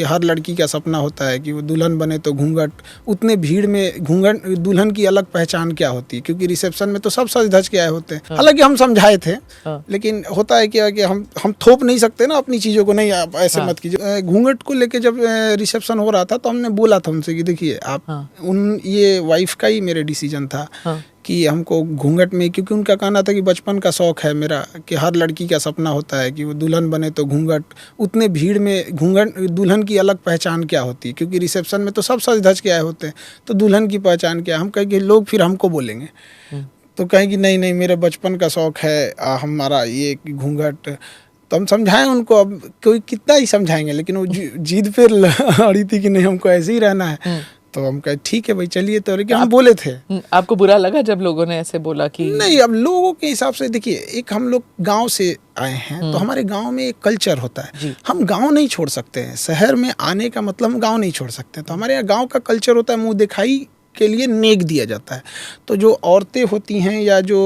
कि हर लड़की का सपना होता है कि वो दुल्हन बने तो घूंघट, उतने भीड़ में घूंघट, दुल्हन की अलग पहचान क्या होती है, क्योंकि रिसेप्शन में तो सब सज धज के आए होते हैं। हालांकि हम समझाए थे, लेकिन होता है क्या कि हम थोप नहीं सकते ना अपनी चीज़ों को, नहीं आप ऐसे मत कीजिए। घूंघट को लेके जब रिसेप्शन हो रहा था तो हमने बोला था उनसे कि देखिए आप, ये वाइफ का ही मेरे डिसीजन था कि हमको घूंघट में, क्योंकि उनका कहना था कि बचपन का शौक है मेरा कि हर लड़की का सपना होता है कि वो दुल्हन बने तो घूंघट, उतने भीड़ में घूंघट, दुल्हन की अलग पहचान क्या होती है, क्योंकि रिसेप्शन में तो सब सज धज के आए होते हैं, तो दुल्हन की पहचान क्या। हम कहें कि लोग फिर हमको बोलेंगे, तो कहें कि नहीं नहीं मेरे बचपन का शौक है हमारा ये घूंघट। तो हम समझाएं उनको, अब कोई कितना ही समझाएंगे, लेकिन वो जिद पे अड़ी थी कि नहीं हमको ऐसे ही रहना है। तो हम कहे ठीक है भाई चलिए, तो लेकिन हम बोले थे। आपको बुरा लगा जब लोगों ने ऐसे बोला कि नहीं, अब लोगों के हिसाब से देखिए, एक हम लोग गांव से आए हैं तो हमारे गांव में एक कल्चर होता है, हम गांव नहीं छोड़ सकते हैं। शहर में आने का मतलब हम गांव नहीं छोड़ सकते, तो हमारे यहाँ गांव का कल्चर होता है, मुंह दिखाई के लिए नेक दिया जाता है। तो जो औरतें होती हैं या जो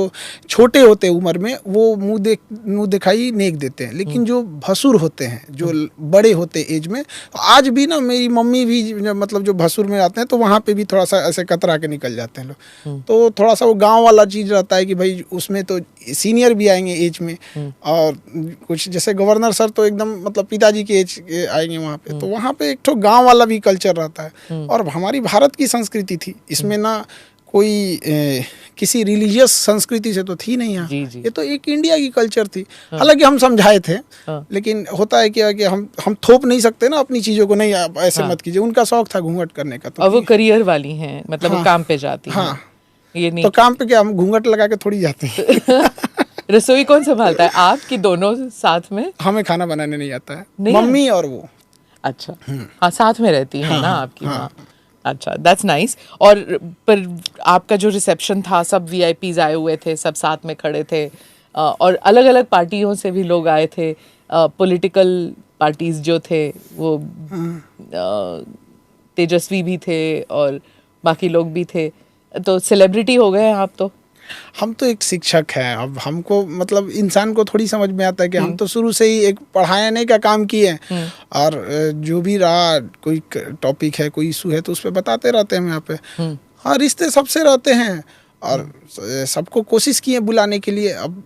छोटे होते हैं उम्र में, वो मुंह दिखाई नेक देते हैं, लेकिन जो भसुर होते हैं, जो बड़े होते हैं एज में, आज भी ना मेरी मम्मी भी मतलब जो भसुर में आते हैं तो वहाँ पे भी थोड़ा सा ऐसे कतरा के निकल जाते हैं लोग। तो थोड़ा सा वो गाँव वाला चीज़ रहता है कि भाई उसमें तो सीनियर भी आएंगे एज में, और कुछ जैसे गवर्नर सर तो एकदम मतलब पिताजी के एज के आएंगे वहाँ पे, तो वहाँ पे एक तो गाँव वाला भी कल्चर रहता है। और हमारी भारत की संस्कृति थी, इसमें ना कोई किसी रिलीजियस संस्कृति से तो थी नहीं यहाँ, ये तो एक इंडिया की कल्चर थी। हालांकि हम समझाए थे, लेकिन होता है क्या कि हम थोप नहीं सकते ना अपनी चीज़ों को, नहीं आप ऐसे मत कीजिए। उनका शौक था घूंघट करने का, तो वो करियर वाली हैं, मतलब वो काम पे जाती हैं। ये नहीं, तो काम पे क्या हम घूंघट लगा के थोड़ी जाते हैं। रसोई कौन संभालता है, आप कि दोनों साथ में? हमें खाना बनाने नहीं आता है, मम्मी और वो। अच्छा, हाँ साथ में रहती है ना आपकी माँ। अच्छा, दैट्स नाइस। और पर आपका जो रिसेप्शन था, सब वीआईपीज आए हुए थे, सब साथ में खड़े थे, और अलग अलग पार्टियों से भी लोग आए थे, पॉलिटिकल पार्टीज जो थे वो तेजस्वी भी थे और बाकी लोग भी थे, तो सेलिब्रिटी हो गए आप। तो हम तो एक शिक्षक हैं, अब हमको मतलब इंसान को थोड़ी समझ में आता है कि हम तो शुरू से ही एक पढ़ाने का काम किए हैं, और जो भी रहा कोई टॉपिक है, कोई इशू है, तो उस पर बताते रहते हैं हम यहाँ पे। हाँ, रिश्ते सबसे रहते हैं और सबको कोशिश किए बुलाने के लिए। अब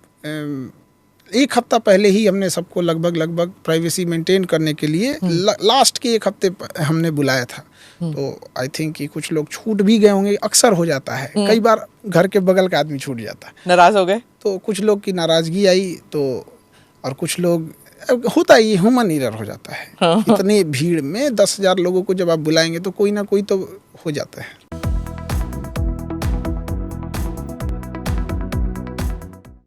एक हफ्ता पहले ही हमने सबको लगभग प्राइवेसी मेंटेन करने के लिए लास्ट के एक हफ्ते हमने बुलाया था। तो आई थिंक कि कुछ लोग छूट भी गए होंगे, अक्सर हो जाता है, कई बार घर के बगल का आदमी छूट जाता है, नाराज हो गए, तो कुछ लोग की नाराजगी आई, तो और कुछ लोग, होता है ये ह्यूमन एरर हो जाता है। इतने भीड़ में 10,000 लोगों को जब आप बुलाएंगे तो कोई ना कोई तो हो जाता है।